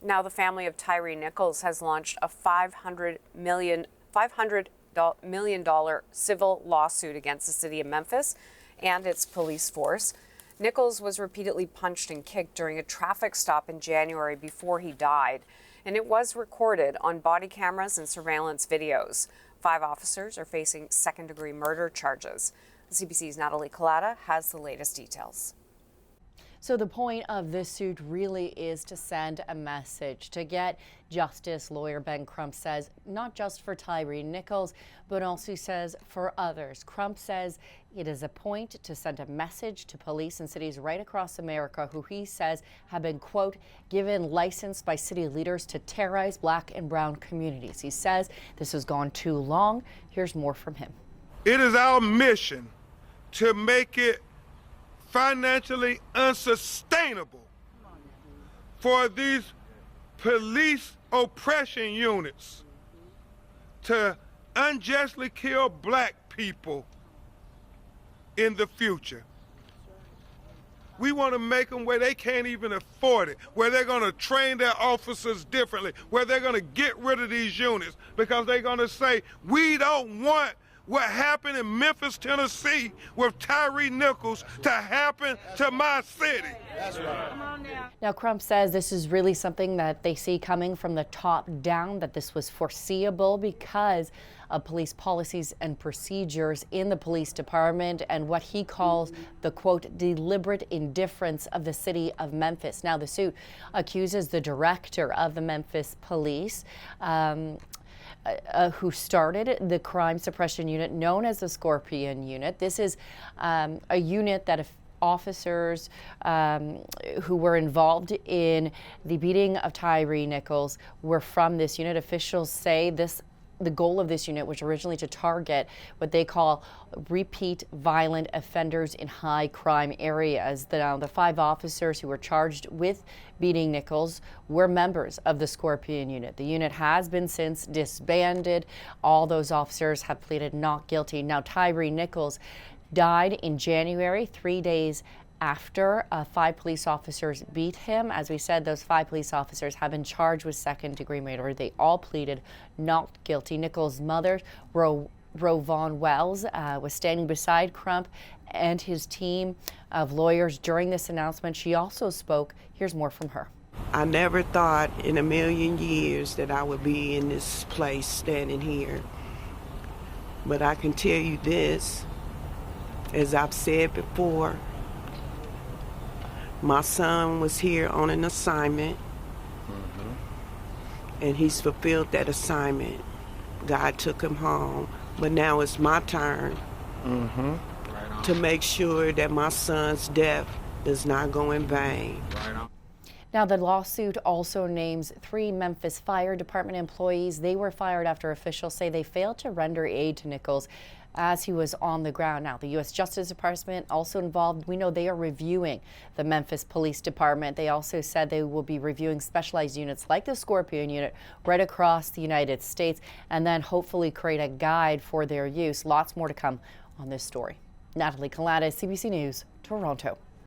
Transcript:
Now the family of Tyre Nichols has launched a $500 million civil lawsuit against the City of Memphis and its police force. Nichols was repeatedly punched and kicked during a traffic stop in January before he died, and it was recorded on body cameras and surveillance videos. 5 officers are facing second-degree murder charges. The CBC's Natalie Collada has the latest details. So the point of this suit really is to send a message, to get justice. Lawyer Ben Crump says not just for Tyre Nichols, but also says for others. Crump says it is a point to send a message to police in cities right across America who he says have been, quote, given license by city leaders to terrorize Black and brown communities. He says this has gone too long. Here's more from him. It is our mission to make it financially unsustainable for these police oppression units to unjustly kill Black people in the future. We want to make them where they can't even afford it, where they're going to train their officers differently, where they're going to get rid of these units because they're going to say, we don't want what happened in Memphis, Tennessee with Tyre Nichols to happen to my city. That's right. Now, Crump says this is really something that they see coming from the top down, that this was foreseeable because of police policies and procedures in the police department and what he calls the, quote, deliberate indifference of the city of Memphis. Now, the suit accuses the director of the Memphis police, who started the crime suppression unit known as the Scorpion Unit. This is a unit that officers who were involved in the beating of Tyre Nichols were from this unit. Officials say the goal of this unit was originally to target what they call repeat violent offenders in high crime areas. The 5 officers who were charged with beating Nichols were members of the Scorpion Unit. The unit has been since disbanded. All those officers have pleaded not guilty. Now, Tyre Nichols died in January, 3 days after 5 police officers beat him. As we said, those 5 police officers have been charged with second-degree murder. They all pleaded not guilty. Nichols' mother, Rovon Wells, was standing beside Crump and his team of lawyers during this announcement. She also spoke. Here's more from her. I never thought in a million years that I would be in this place standing here. But I can tell you this, as I've said before, my son was here on an assignment, and he's fulfilled that assignment. God took him home, but now it's my turn to make sure that my son's death does not go in vain. Now, the lawsuit also names 3 Memphis Fire Department employees. They were fired after officials say they failed to render aid to Nichols as he was on the ground. Now, the U.S. Justice Department also involved. We know they are reviewing the Memphis Police Department. They also said they will be reviewing specialized units like the Scorpion Unit right across the United States and then hopefully create a guide for their use. Lots more to come on this story. Natalie Collada, CBC News, Toronto.